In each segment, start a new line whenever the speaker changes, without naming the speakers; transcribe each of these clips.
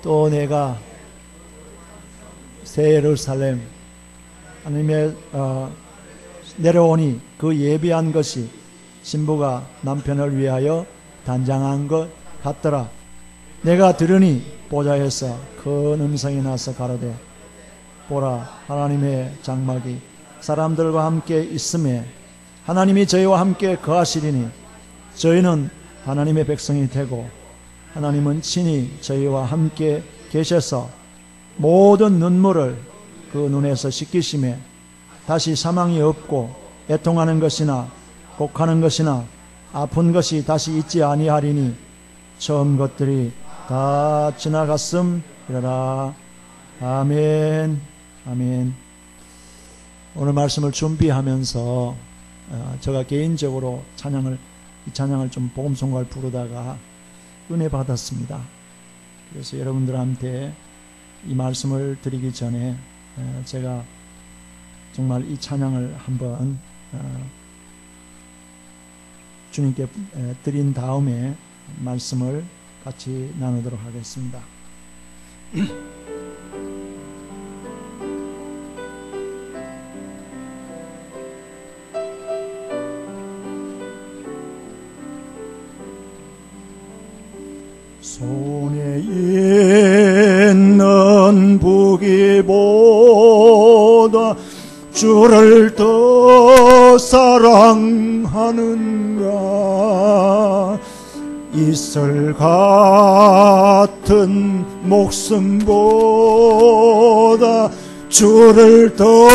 또 내가 새 예루살렘 하나님의 내려오니 그 예비한 것이 신부가 남편을 위하여 단장한 것 같더라. 내가 들으니 보좌에서 큰 음성이 나서 가로되 보라, 하나님의 장막이 사람들과 함께 있음에 하나님이 저희와 함께 거하시리니 저희는 하나님의 백성이 되고 하나님은 친히 저희와 함께 계셔서 모든 눈물을 그 눈에서 씻기심에 다시 사망이 없고 애통하는 것이나 곡하는 것이나 아픈 것이 다시 있지 아니하리니 처음 것들이 다 지나갔음이라. 아멘. 아멘. 오늘 말씀을 준비하면서 제가 개인적으로 이 찬양을 좀 복음송가를 부르다가 은혜 받았습니다. 그래서 여러분들한테 이 말씀을 드리기 전에 제가 정말 이 찬양을 한번 주님께 드린 다음에 말씀을 같이 나누도록 하겠습니다. 손에 있는 무기보다 주를 더 사랑하는가. 이슬 같은 목숨보다 주를 더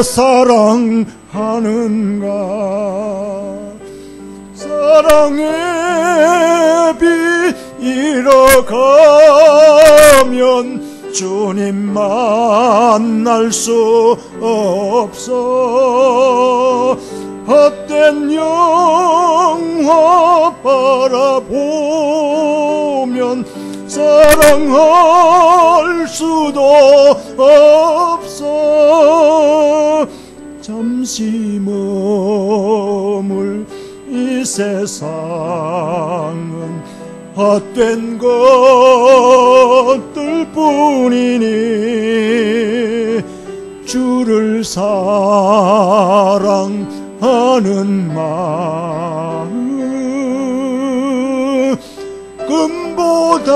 사랑하는가. 사랑의 빛 잃어가면 주님 만날 수 없어. 헛된 영화 바라보면 사랑할 수도 없어. 잠시 머물 이 세상은 헛된 것들 뿐이니 주를 사랑하는 마음 금보다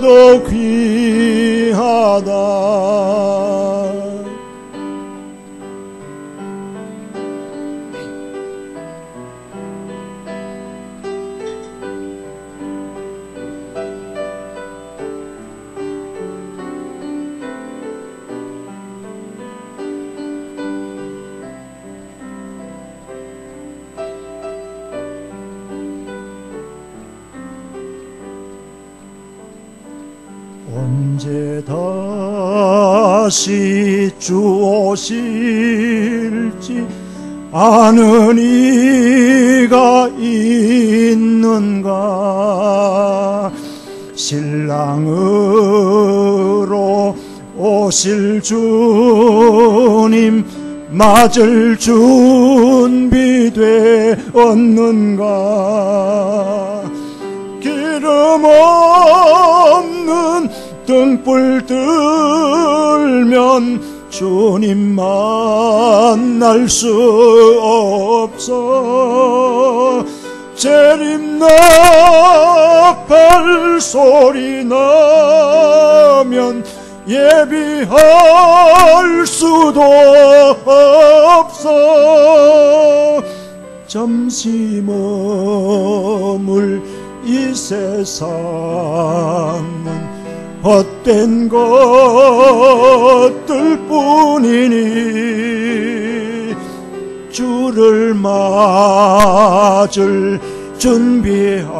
더 귀하다. 언제 다시 주 오실지 아는 이가 있는가. 신랑으로 오실 주님 맞을 준비되었는가. 기름 없는 등불 들면 주님 만날 수 없어. 재림나팔 소리 나면 예비할 수도 없어. 잠시 머물 이 세상은 헛된 것들 뿐이니 주를 맞을 준비함이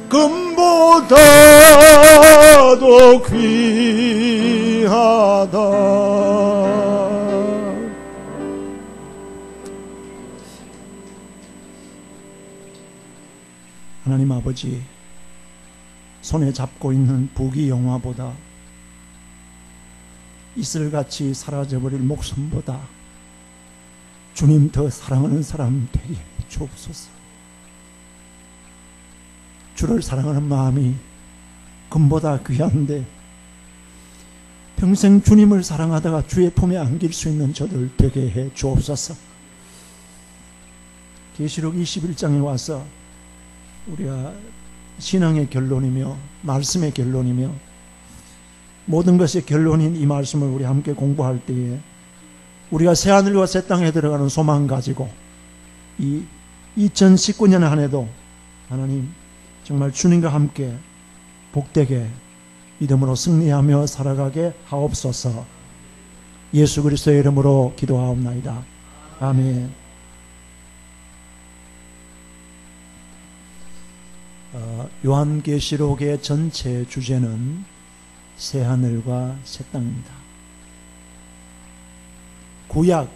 금보다 더 귀하다. 하나님 아버지, 손에 잡고 있는 부귀영화보다 이슬같이 사라져버릴 목숨보다 주님 더 사랑하는 사람 되게 주옵소서. 주를 사랑하는 마음이 금보다 귀한데 평생 주님을 사랑하다가 주의 품에 안길 수 있는 저들 되게 해 주옵소서. 계시록 21장에 와서 우리가 신앙의 결론이며 말씀의 결론이며 모든 것의 결론인 이 말씀을 우리 함께 공부할 때에 우리가 새하늘과 새 땅에 들어가는 소망 가지고 이 2019년 한 해도 하나님 정말 주님과 함께 복되게 믿음으로 승리하며 살아가게 하옵소서. 예수 그리스도의 이름으로 기도하옵나이다. 아멘. 요한계시록의 전체 주제는 새하늘과 새 땅입니다. 구약,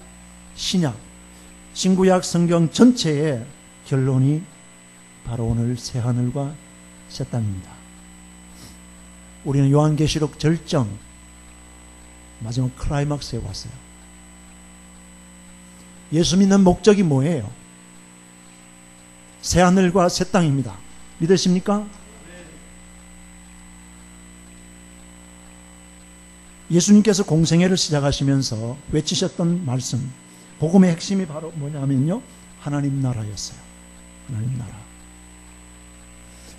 신약, 신구약 성경 전체의 결론이 바로 오늘 새하늘과 새 땅입니다. 우리는 요한계시록 절정 마지막 클라이막스에 왔어요. 예수 믿는 목적이 뭐예요? 새하늘과 새 땅입니다. 믿으십니까? 예수님께서 공생애를 시작하시면서 외치셨던 말씀, 복음의 핵심이 바로 뭐냐면요, 하나님 나라였어요. 하나님 나라.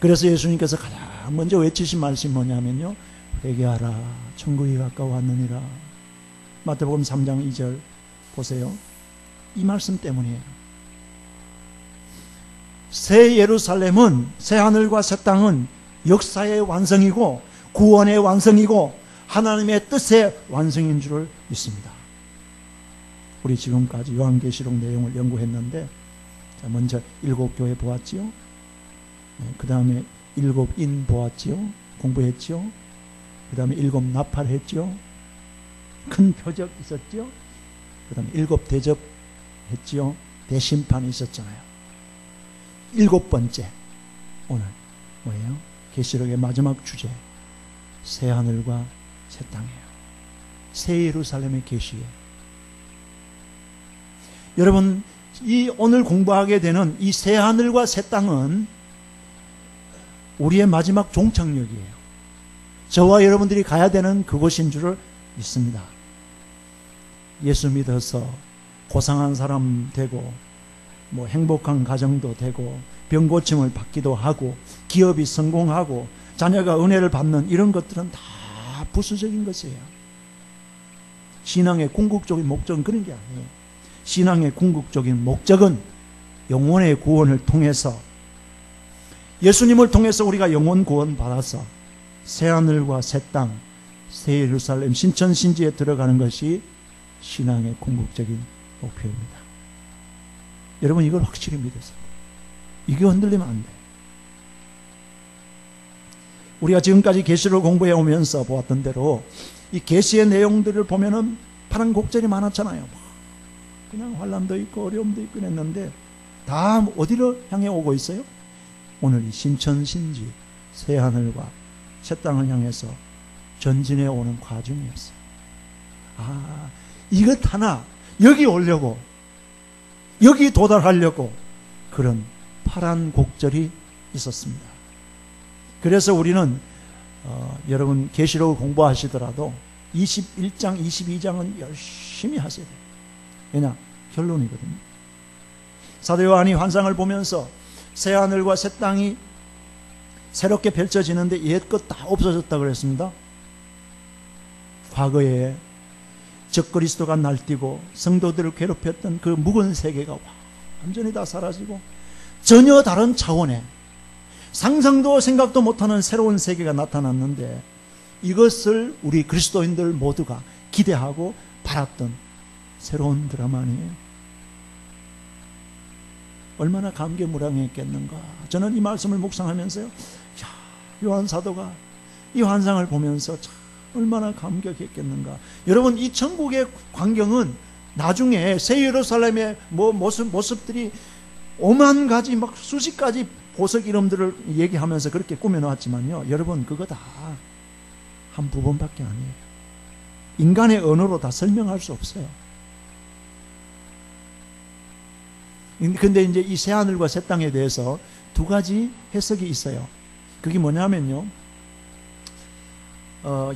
그래서 예수님께서 가장 먼저 외치신 말씀이 뭐냐면요, 회개하라, 천국이 가까워왔느니라. 마태복음 3장 2절 보세요. 이 말씀 때문이에요. 새 예루살렘은, 새 하늘과 새 땅은 역사의 완성이고 구원의 완성이고 하나님의 뜻의 완성인 줄을 믿습니다. 우리 지금까지 요한계시록 내용을 연구했는데, 자, 먼저 7교회 보았지요. 그 다음에 7인 보았지요. 공부했지요. 그 다음에 7 나팔 했지요. 큰 표적 있었지요. 그 다음에 7 대접 했지요. 대심판이 있었잖아요. 7번째 오늘 뭐예요? 계시록의 마지막 주제, 새 하늘과 새 땅이에요. 새 예루살렘의 계시에 여러분, 이 오늘 공부하게 되는 이 새 하늘과 새 땅은 우리의 마지막 종착역이에요. 저와 여러분들이 가야 되는 그곳인 줄을 믿습니다. 예수 믿어서 고상한 사람 되고 뭐 행복한 가정도 되고 병 고침을 받기도 하고 기업이 성공하고 자녀가 은혜를 받는 이런 것들은 다 부수적인 것이에요. 신앙의 궁극적인 목적은 그런 게 아니에요. 신앙의 궁극적인 목적은 영혼의 구원을 통해서, 예수님을 통해서 우리가 영혼 구원 받아서 새하늘과 새 땅, 새 예루살렘 신천신지에 들어가는 것이 신앙의 궁극적인 목표입니다. 여러분, 이걸 확실히 믿으세요. 이게 흔들리면 안 돼요. 우리가 지금까지 계시를 공부해 오면서 보았던 대로 이 계시의 내용들을 보면은 파란 곡절이 많았잖아요. 그냥 환난도 있고 어려움도 있고 그랬는데 다 어디로 향해 오고 있어요? 오늘 이 신천신지 새하늘과 새 땅을 향해서 전진해 오는 과정이었어요. 아, 이것 하나 여기 오려고, 여기 도달하려고 그런 파란 곡절이 있었습니다. 그래서 우리는 여러분 계시록을 공부하시더라도 21장, 22장은 열심히 하셔야 돼요. 왜냐? 결론이거든요. 사도 요한이 환상을 보면서 새하늘과 새 땅이 새롭게 펼쳐지는데 옛것 다 없어졌다 그랬습니다. 과거에 적그리스도가 날뛰고 성도들을 괴롭혔던 그 묵은 세계가 완전히 다 사라지고 전혀 다른 차원의 상상도 생각도 못하는 새로운 세계가 나타났는데, 이것을 우리 그리스도인들 모두가 기대하고 바랐던 새로운 드라마 아니에요? 얼마나 감개무량했겠는가. 저는 이 말씀을 묵상하면서요, 요한 사도가 이 환상을 보면서 참 얼마나 감격했겠는가. 여러분, 이 천국의 광경은 나중에 새 예루살렘의 모습들이 5만 가지 막 수십 가지 보석 이름들을 얘기하면서 그렇게 꾸며놓았지만요, 여러분, 그거 다 한 부분밖에 아니에요. 인간의 언어로 다 설명할 수 없어요. 근데 이제 이 새하늘과 새 땅에 대해서 두 가지 해석이 있어요. 그게 뭐냐면요,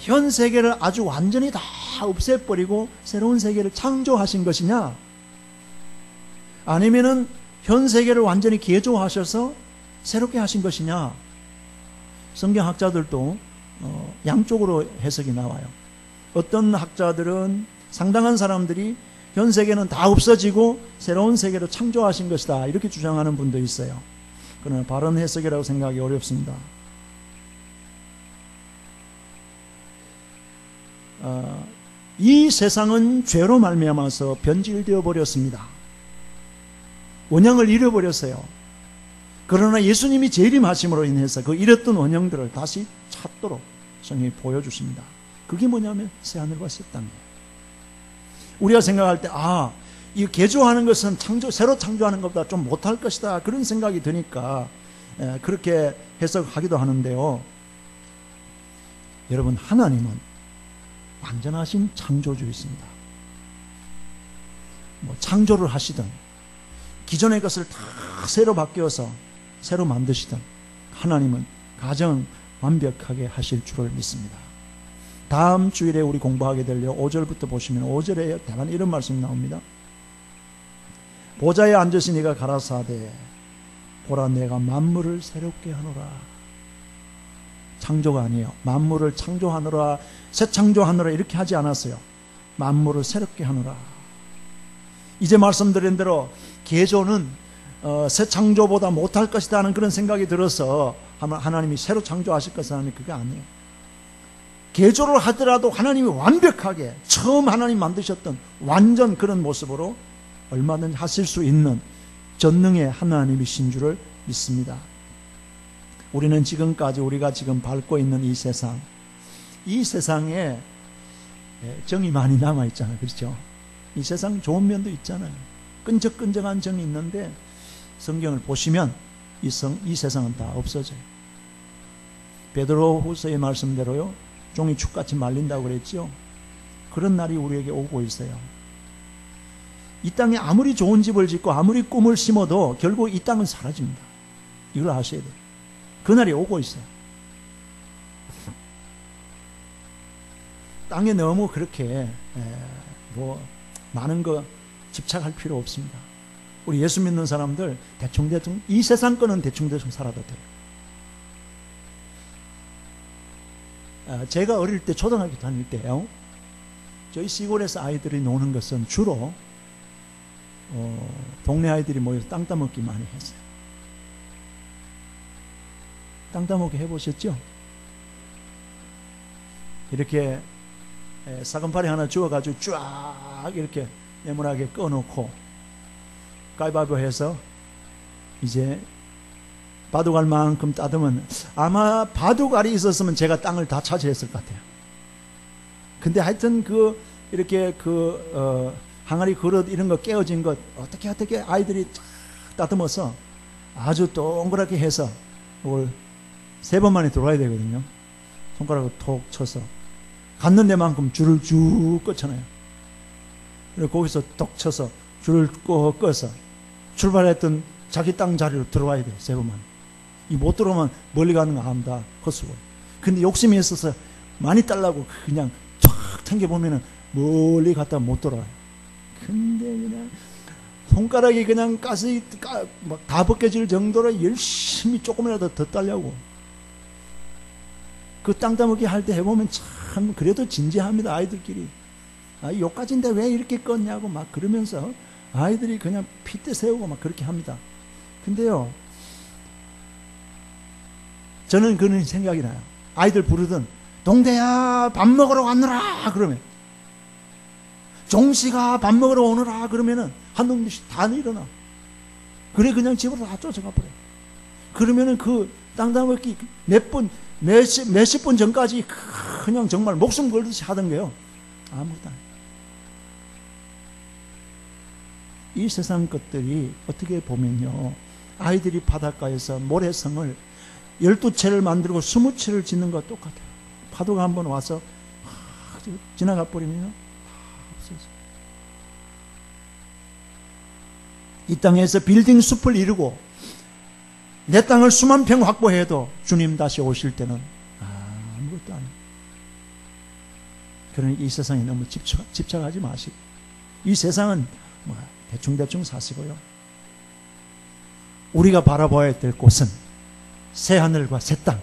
현 세계를 아주 완전히 다 없애버리고 새로운 세계를 창조하신 것이냐, 아니면은 현 세계를 완전히 개조하셔서 새롭게 하신 것이냐. 성경학자들도 양쪽으로 해석이 나와요. 어떤 학자들은, 상당한 사람들이 현 세계는 다 없어지고 새로운 세계로 창조하신 것이다, 이렇게 주장하는 분도 있어요. 그러나 바른 해석이라고 생각하기 어렵습니다. 이 세상은 죄로 말미암아서 변질되어 버렸습니다. 원형을 잃어버렸어요. 그러나 예수님이 재림하심으로 인해서 그 잃었던 원형들을 다시 찾도록 성경이 보여주십니다. 그게 뭐냐면 새하늘과 새 땅이에요. 우리가 생각할 때, 이 개조하는 것은 새로 창조하는 것보다 좀 못할 것이다, 그런 생각이 드니까 그렇게 해석하기도 하는데요. 여러분, 하나님은 완전하신 창조주이십니다. 창조를 하시든 기존의 것을 다 새로 바뀌어서 새로 만드시든 하나님은 가장 완벽하게 하실 줄을 믿습니다. 다음 주일에 우리 공부하게 될 5절부터 보시면 5절에 대단 이런 말씀이 나옵니다. 보좌에 앉으신 이가 가라사대 보라 내가 만물을 새롭게 하노라. 창조가 아니에요. 만물을 창조하노라, 새 창조하노라 이렇게 하지 않았어요. 만물을 새롭게 하노라. 이제 말씀드린 대로 개조는 새 창조보다 못할 것이다 하는 그런 생각이 들어서 하나님이 새로 창조하실 것은 그게 아니에요. 개조를 하더라도 하나님이 완벽하게 처음 하나님 만드셨던 완전 그런 모습으로 얼마든지 하실 수 있는 전능의 하나님이신 줄을 믿습니다. 우리는 지금까지 우리가 지금 밟고 있는 이 세상에 정이 많이 남아있잖아요. 그렇죠? 이 세상 좋은 면도 있잖아요. 끈적끈적한 정이 있는데 성경을 보시면 이 세상은 다 없어져요. 베드로후서의 말씀대로요, 종이 축같이 말린다고 그랬죠. 그런 날이 우리에게 오고 있어요. 이 땅에 아무리 좋은 집을 짓고 아무리 꿈을 심어도 결국 이 땅은 사라집니다. 이걸 아셔야 돼요. 그날이 오고 있어요. 땅에 너무 그렇게 많은 거 집착할 필요 없습니다. 우리 예수 믿는 사람들 대충 이 세상 거는 대충 살아도 돼요. 제가 어릴 때 초등학교 다닐 때요, 저희 시골에서 아이들이 노는 것은 주로 동네 아이들이 모여서 땅 따먹기 많이 했어요. 땅 따먹기 해보셨죠? 이렇게 사금팔이 하나 주워가지고 쫙 이렇게 네모나게 꺼놓고 가위바위보 해서 이제 바둑알 만큼 따두면 아마 바둑알이 있었으면 제가 땅을 다 차지했을 것 같아요. 근데 하여튼 이렇게 항아리 그릇 이런 거 깨어진 것 어떻게 아이들이 쫙 따듬어서 아주 동그랗게 해서 그걸 3번 만에 들어와야 되거든요. 손가락으로 톡 쳐서 갖는 데만큼 줄을 쭉 끄잖아요. 그리고 거기서 톡 쳐서 줄을 꼭 꺼서 출발했던 자기 땅 자리로 들어와야 돼요. 3번 만에. 이 못 들어오면 멀리 가는 거 안다 헛수고. 근데 욕심이 있어서 많이 딸라고 그냥 쫙 당겨보면은 멀리 갔다 못 돌아와요. 근데 그냥 손가락이 그냥 가슴이 막 다 벗겨질 정도로 열심히 조금이라도 더 따려고. 그 땅 따먹기 할 때 해보면 참 그래도 진지합니다. 아이들끼리. 요까지인데 왜 이렇게 껐냐고 막 그러면서 아이들이 그냥 핏대 세우고 막 그렇게 합니다. 근데요, 저는 그런 생각이 나요. 아이들 부르던 동대야 밥 먹으러 왔느라 그러면, 종씨가 밥 먹으러 오느라 그러면은 한 놈씩 다 일어나. 그래 그냥 집으로 다 쫓아가 버려요. 그러면은 그 땅 따먹기 몇십 분 전까지 그냥 정말 목숨 걸듯이 하던 게요, 아무것도 안 해요. 이 세상 것들이 어떻게 보면요, 아이들이 바닷가에서 모래성을 12채를 만들고 20채를 짓는 것과 똑같아요. 파도가 한번 와서 지나가 버리면 다 없어져요. 이 땅에서 빌딩 숲을 이루고 내 땅을 수만 평 확보해도 주님 다시 오실 때는 아무것도 아니에요. 그러니까 이 세상에 너무 집착하지 마시고, 이 세상은 뭐 대충대충 사시고요. 우리가 바라봐야 될 곳은 새하늘과 새 땅,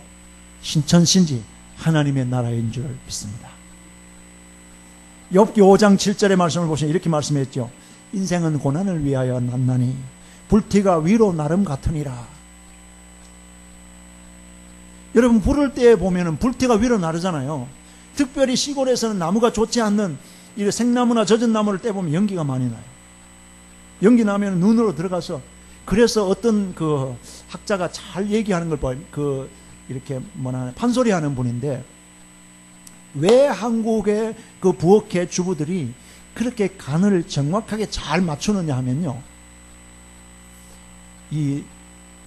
신천신지 하나님의 나라인 줄 믿습니다. 욥기 5장 7절의 말씀을 보시면 이렇게 말씀했죠. 인생은 고난을 위하여 났나니 불티가 위로 나름 같으니라. 여러분, 불을 때 보면은 불티가 위로 나르잖아요. 특별히 시골에서는 나무가 좋지 않는 이 생나무나 젖은 나무를 떼보면 연기가 많이 나요. 연기 나면 눈으로 들어가서, 그래서 어떤 그 학자가 잘 얘기하는 걸 봐요. 이렇게 판소리 하는 분인데, 왜 한국의 그 부엌의 주부들이 그렇게 간을 정확하게 잘 맞추느냐 하면요, 이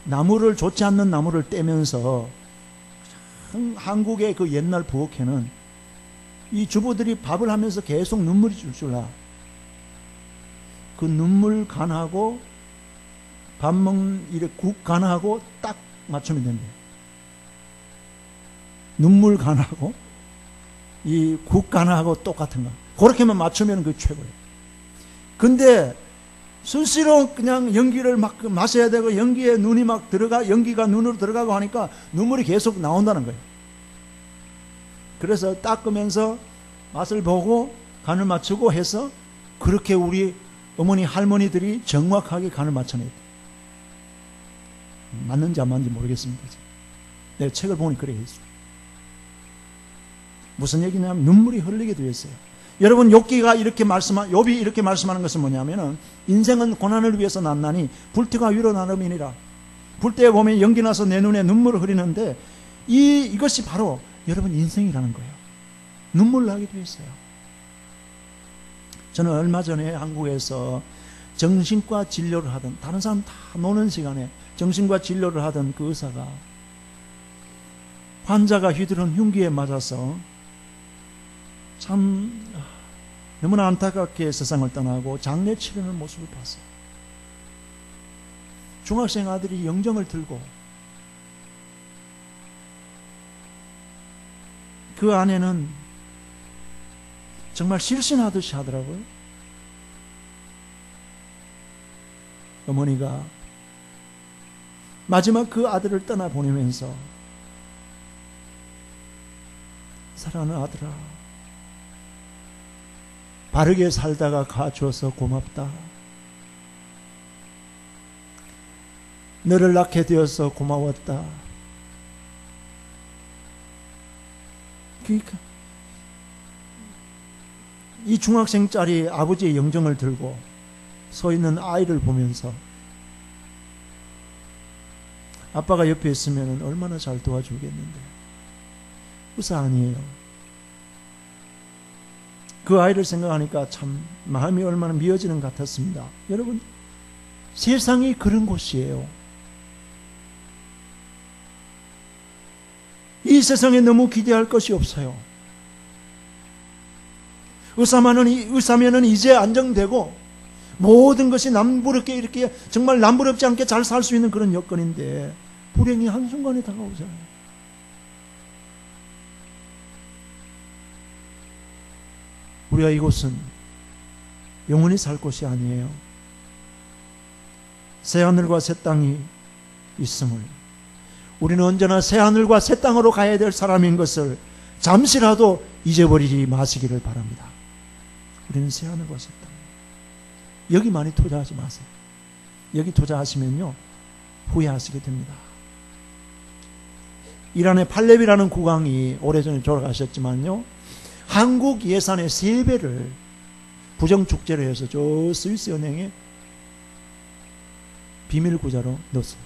나무를, 좋지 않는 나무를 떼면서 한국의 그 옛날 부엌에는 이 주부들이 밥을 하면서 계속 눈물이 줄줄나. 그 눈물 간하고 밥 먹는 이렇게 국 간하고 딱 맞추면 된대요. 눈물 간하고 이 국 간하고 똑같은 거. 그렇게만 맞추면 그 최고예요. 근데 수시로 그냥 연기를 막 마셔야 되고, 연기에 눈이 막 연기가 눈으로 들어가고 하니까 눈물이 계속 나온다는 거예요. 그래서 닦으면서 맛을 보고 간을 맞추고 해서, 그렇게 우리 어머니 할머니들이 정확하게 간을 맞춰내야 돼요. 맞는지 안 맞는지 모르겠습니다. 내가 책을 보니 그래 했어요. 무슨 얘기냐면 눈물이 흘리게 되어 있어요. 여러분, 욥이 이렇게 말씀하는 것은 뭐냐면은, 인생은 고난을 위해서 났나니 불티가 위로 나름이니라. 불때에 보면 연기 나서 내 눈에 눈물을 흐리는데, 이것이 바로 여러분 인생이라는 거예요. 눈물 나게 되어 있어요. 저는 얼마 전에 한국에서 정신과 진료를 하던, 다른 사람 다 노는 시간에 정신과 진료를 하던 그 의사가 환자가 휘두른 흉기에 맞아서 참 너무나 안타깝게 세상을 떠나고 장례 치르는 모습을 봤어요. 중학생 아들이 영정을 들고, 그 아내는 정말 실신하듯이 하더라고요. 어머니가 마지막 그 아들을 떠나보내면서, 사랑하는 아들아, 바르게 살다가 가주어서 고맙다. 너를 낳게 되어서 고마웠다. 그러니까 이 중학생짜리 아버지의 영정을 들고 서 있는 아이를 보면서, 아빠가 옆에 있으면 얼마나 잘 도와주겠는데, 의사 아니에요. 그 아이를 생각하니까 참 마음이 얼마나 미어지는 것 같았습니다. 여러분, 세상이 그런 곳이에요. 이 세상에 너무 기대할 것이 없어요. 의사면은 이제 안정되고 모든 것이 남부럽게, 이렇게 정말 남부럽지 않게 잘 살 수 있는 그런 여건인데, 불행이 한순간에 다가오잖아요. 우리가 이곳은 영원히 살 곳이 아니에요. 새하늘과 새 땅이 있음을, 우리는 언제나 새하늘과 새 땅으로 가야 될 사람인 것을 잠시라도 잊어버리지 마시기를 바랍니다. 우리는 새하늘과 새 땅, 여기 많이 투자하지 마세요. 여기 투자하시면요 후회하시게 됩니다. 이란의 팔렙이라는 국왕이 오래전에 돌아가셨지만요, 한국 예산의 3배를 부정축제를 해서 저 스위스 은행에 비밀구자로 넣었어요.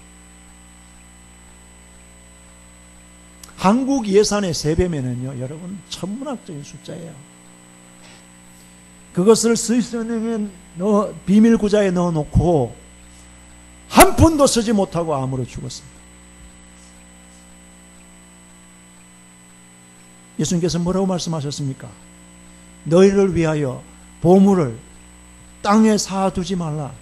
한국 예산의 3배면은요, 여러분, 천문학적인 숫자예요. 그것을 스위스 은행에 비밀구자에 넣어놓고 한 푼도 쓰지 못하고 암으로 죽었습니다. 예수님께서 뭐라고 말씀하셨습니까? 너희를 위하여 보물을 땅에 쌓아두지 말라.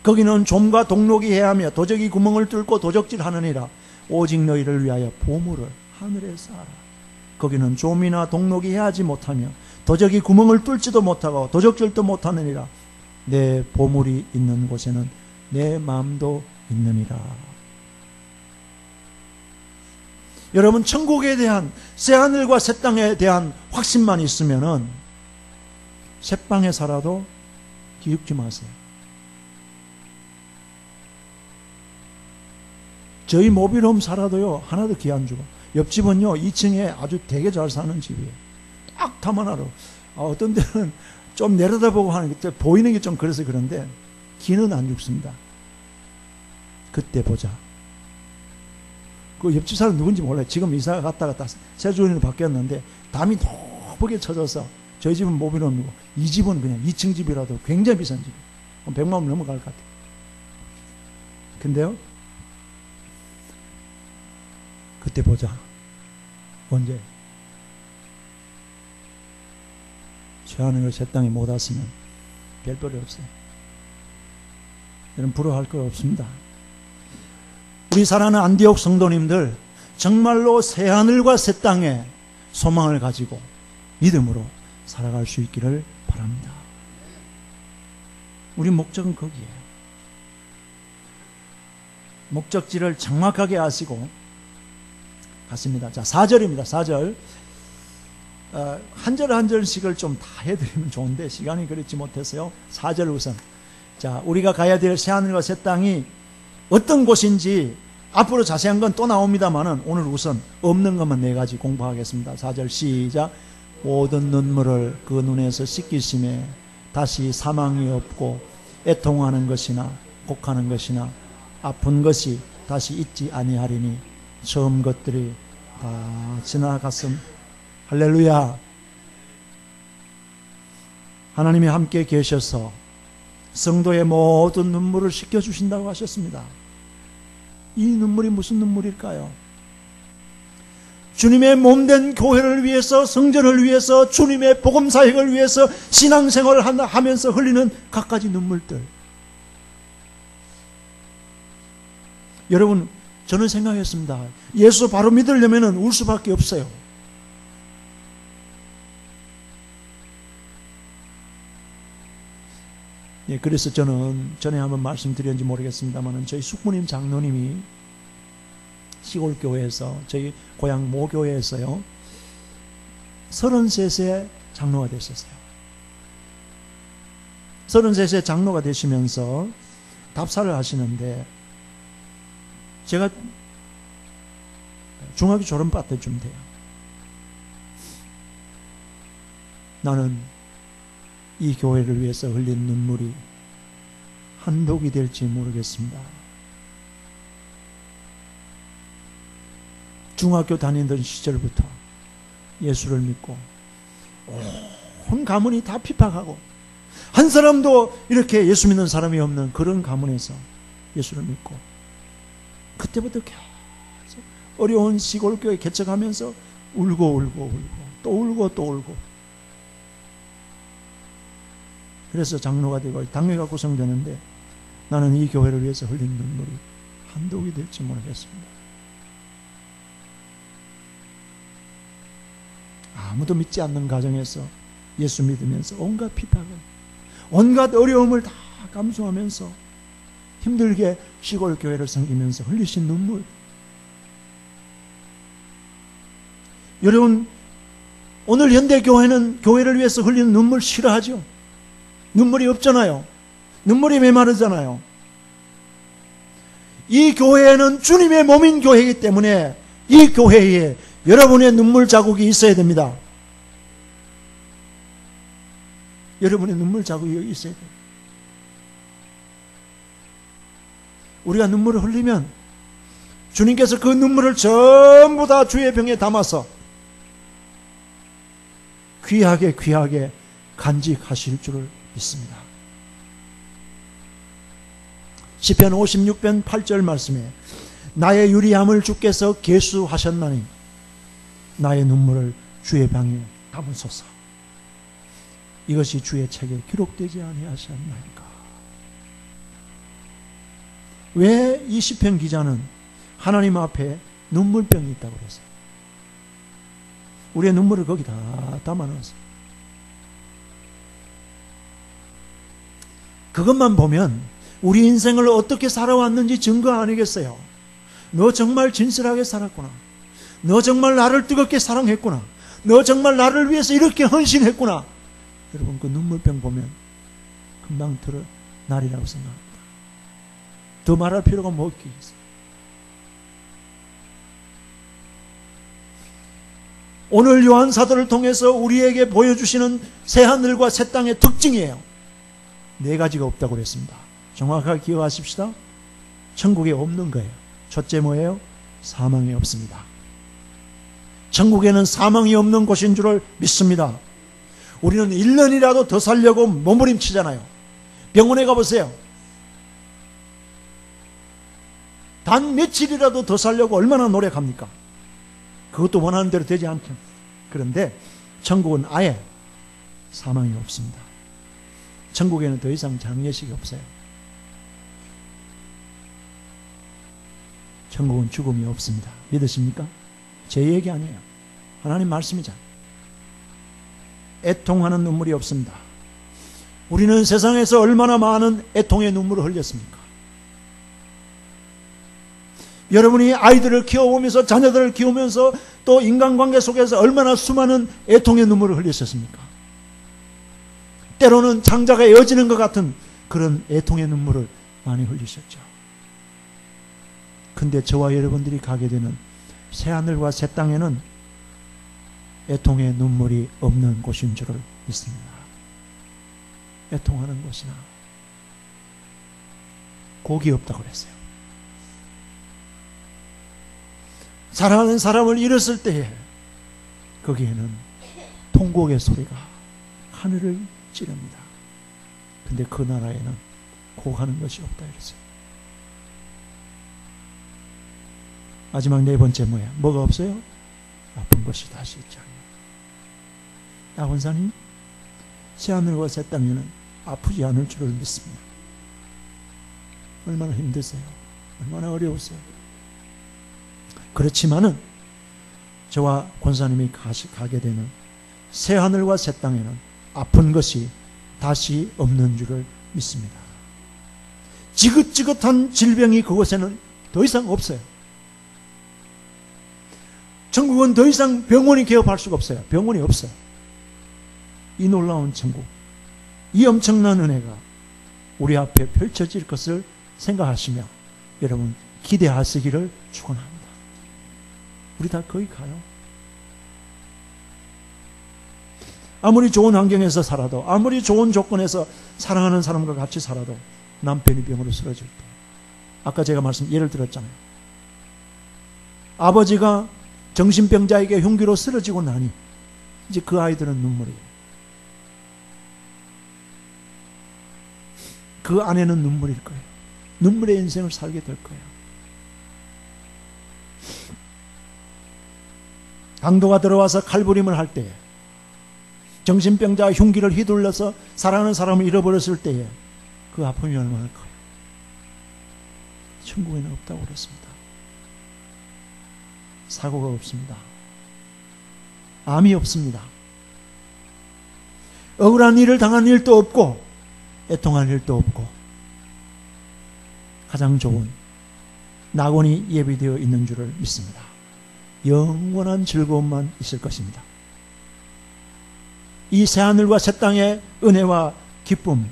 거기는 좀과 동록이 해하며 도적이 구멍을 뚫고 도적질하느니라. 오직 너희를 위하여 보물을 하늘에 쌓아라. 거기는 좀이나 동록이 해하지 못하며 도적이 구멍을 뚫지도 못하고 도적질도 못하느니라. 내 보물이 있는 곳에는 내 마음도 있느니라. 여러분, 천국에 대한, 새하늘과 새 땅에 대한 확신만 있으면은 새방에 살아도 기죽지 마세요. 저희 모빌홈 살아도요, 하나도 기 안 주고. 옆집은요, 2층에 아주 되게 잘 사는 집이에요. 딱 타만 하러. 어떤 데는 좀 내려다보고 하는 게, 보이는 게 좀 그래서 그런데, 기는 안 죽습니다. 그때 보자. 그 옆집 사람 누군지 몰라요. 지금 이사 갔다 새 주인으로 바뀌었는데, 담이 높게 쳐져서, 저희 집은 모빌홈이고, 이 집은 그냥 2층 집이라도 굉장히 비싼 집. 100만 원 넘어갈 것 같아요. 근데요, 그때 보자. 언제? 새하늘과 새 땅에 못 왔으면 별볼이 없어요. 여러분, 부러워할 거 없습니다. 우리 사랑하는 안디옥 성도님들, 정말로 새하늘과 새 땅에 소망을 가지고 믿음으로 살아갈 수 있기를 바랍니다. 우리 목적은 거기에요. 목적지를 정확하게 아시고 갔습니다. 자, 4절입니다. 4절. 한 절 한 절씩을 좀 다 해드리면 좋은데 시간이 그렇지 못해서요. 4절 우선. 자, 우리가 가야 될 새하늘과 새 땅이 어떤 곳인지 앞으로 자세한 건 또 나옵니다만은 오늘 우선 없는 것만 4가지 공부하겠습니다. 4절 시작. 모든 눈물을 그 눈에서 씻기심에 다시 사망이 없고 애통하는 것이나 곡하는 것이나 아픈 것이 다시 있지 아니하리니 처음 것들이 다 지나갔음. 할렐루야. 하나님이 함께 계셔서 성도의 모든 눈물을 씻겨주신다고 하셨습니다. 이 눈물이 무슨 눈물일까요? 주님의 몸된 교회를 위해서, 성전을 위해서, 주님의 복음사역을 위해서 신앙생활을 하면서 흘리는 갖가지 눈물들. 여러분, 저는 생각했습니다. 예수 바로 믿으려면 울 수밖에 없어요. 예, 그래서 저는 전에 한번 말씀드렸는지 모르겠습니다만 저희 숙부님 장로님이 시골교회에서 저희 고향 모교회에서요 33세 장로가 되셨어요. 33세 장로가 되시면서 답사를 하시는데 제가 중학교 졸업반 때쯤 돼요. 나는 이 교회를 위해서 흘린 눈물이 한독이 될지 모르겠습니다. 중학교 다니던 시절부터 예수를 믿고 온 가문이 다 핍박하고 한 사람도 이렇게 예수 믿는 사람이 없는 그런 가문에서 예수를 믿고 그때부터 계속 어려운 시골교회 개척하면서 울고 또 울고 그래서 장로가 되고 당회가 구성되는데 나는 이 교회를 위해서 흘린 눈물이 한독이 될지 모르겠습니다. 아무도 믿지 않는 가정에서 예수 믿으면서 온갖 핍박을, 온갖 어려움을 다 감수하면서 힘들게 시골 교회를 섬기면서 흘리신 눈물. 여러분, 오늘 현대 교회는 교회를 위해서 흘리는 눈물 싫어하죠? 눈물이 없잖아요. 눈물이 메마르잖아요. 이 교회는 주님의 몸인 교회이기 때문에 이 교회에 여러분의 눈물 자국이 있어야 됩니다. 여러분의 눈물 자국이 있어야 돼요. 우리가 눈물을 흘리면 주님께서 그 눈물을 전부 다 주의 병에 담아서 귀하게 간직하실 줄을 믿습니다. 시편 56편 8절 말씀에 나의 유리함을 주께서 계수하셨나니 나의 눈물을 주의 방에 담으소서. 이것이 주의 책에 기록되지 아니하셨나이까. 왜 이 시편 기자는 하나님 앞에 눈물병이 있다고 그랬어요? 우리의 눈물을 거기 다 담아넣었어요. 그것만 보면 우리 인생을 어떻게 살아왔는지 증거 아니겠어요? 너 정말 진실하게 살았구나. 너 정말 나를 뜨겁게 사랑했구나. 너 정말 나를 위해서 이렇게 헌신했구나. 여러분, 그 눈물병 보면 금방 드러나리라고 생각합니다. 더 말할 필요가 뭐 있겠어요? 오늘 요한 사도를 통해서 우리에게 보여주시는 새하늘과 새 땅의 특징이에요. 4가지가 없다고 그랬습니다. 정확하게 기억하십시다. 천국에 없는 거예요. 첫째 뭐예요? 사망이 없습니다. 천국에는 사망이 없는 곳인 줄을 믿습니다. 우리는 1년이라도 더 살려고 몸부림치잖아요. 병원에 가보세요. 단 며칠이라도 더 살려고 얼마나 노력합니까? 그것도 원하는 대로 되지 않죠. 그런데 천국은 아예 사망이 없습니다. 천국에는 더 이상 장례식이 없어요. 천국은 죽음이 없습니다. 믿으십니까? 제 얘기 아니에요. 하나님 말씀이잖아요. 애통하는 눈물이 없습니다. 우리는 세상에서 얼마나 많은 애통의 눈물을 흘렸습니까? 여러분이 아이들을 키워보면서, 자녀들을 키우면서, 또 인간관계 속에서 얼마나 수많은 애통의 눈물을 흘리셨습니까? 때로는 장자가 에어지는 것 같은 그런 애통의 눈물을 많이 흘리셨죠. 근데 저와 여러분들이 가게 되는 새하늘과 새 땅에는 애통의 눈물이 없는 곳인 줄을 믿습니다. 애통하는 곳이나 곡이 없다고 그랬어요. 사랑하는 사람을 잃었을 때에 거기에는 통곡의 소리가 하늘을 찌릅니다. 근데 그 나라에는 곡하는 것이 없다 이랬어요. 마지막 4번째 뭐야? 뭐가 없어요? 아픈 것이 다시 있지 않아요. 권사님, 새하늘과 새 땅에는 아프지 않을 줄을 믿습니다. 얼마나 힘드세요? 얼마나 어려우세요? 그렇지만은 저와 권사님이 가게 되는 새하늘과 새 땅에는 아픈 것이 다시 없는 줄을 믿습니다. 지긋지긋한 질병이 그곳에는 더 이상 없어요. 천국은 더 이상 병원이 개업할 수가 없어요. 병원이 없어요. 이 놀라운 천국, 이 엄청난 은혜가 우리 앞에 펼쳐질 것을 생각하시며 여러분 기대하시기를 축원합니다. 우리 다 거기 가요. 아무리 좋은 환경에서 살아도, 아무리 좋은 조건에서 사랑하는 사람과 같이 살아도 남편이 병으로 쓰러질 때, 아까 제가 예를 들었잖아요. 아버지가 정신병자에게 흉기로 쓰러지고 나니 이제 그 아이들은 눈물이에요. 그 아내는 눈물일 거예요. 눈물의 인생을 살게 될 거예요. 강도가 들어와서 칼부림을 할 때에, 정신병자가 흉기를 휘둘러서 사랑하는 사람을 잃어버렸을 때에 그 아픔이 얼마나 커요. 천국에는 없다고 그랬습니다. 사고가 없습니다. 암이 없습니다. 억울한 일을 당한 일도 없고 애통할 일도 없고 가장 좋은 낙원이 예비되어 있는 줄을 믿습니다. 영원한 즐거움만 있을 것입니다. 이 새하늘과 새 땅의 은혜와 기쁨,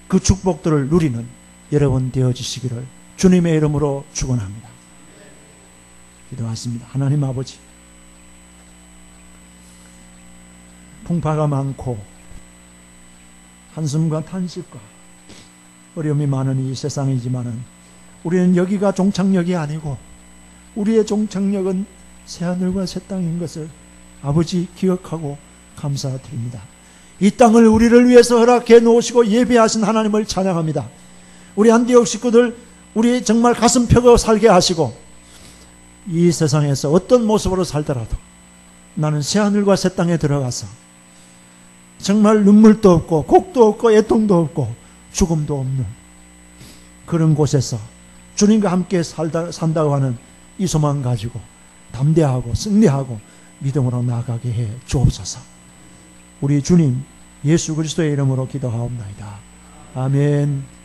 그 축복들을 누리는 여러분 되어지시기를 주님의 이름으로 축원합니다. 기도하십니다. 하나님 아버지, 풍파가 많고 한숨과 탄식과 어려움이 많은 이 세상이지만은 우리는 여기가 종착역이 아니고 우리의 종착역은 새하늘과 새 땅인 것을 아버지 기억하고 감사드립니다. 이 땅을 우리를 위해서 허락해 놓으시고 예배하신 하나님을 찬양합니다. 우리 안디옥 식구들, 우리 정말 가슴 펴고 살게 하시고 이 세상에서 어떤 모습으로 살더라도 나는 새하늘과 새 땅에 들어가서 정말 눈물도 없고 곡도 없고 애통도 없고 죽음도 없는 그런 곳에서 주님과 함께 산다고 하는 이 소망 가지고 담대하고 승리하고 믿음으로 나아가게 해 주옵소서. 우리 주님 예수 그리스도의 이름으로 기도하옵나이다. 아멘.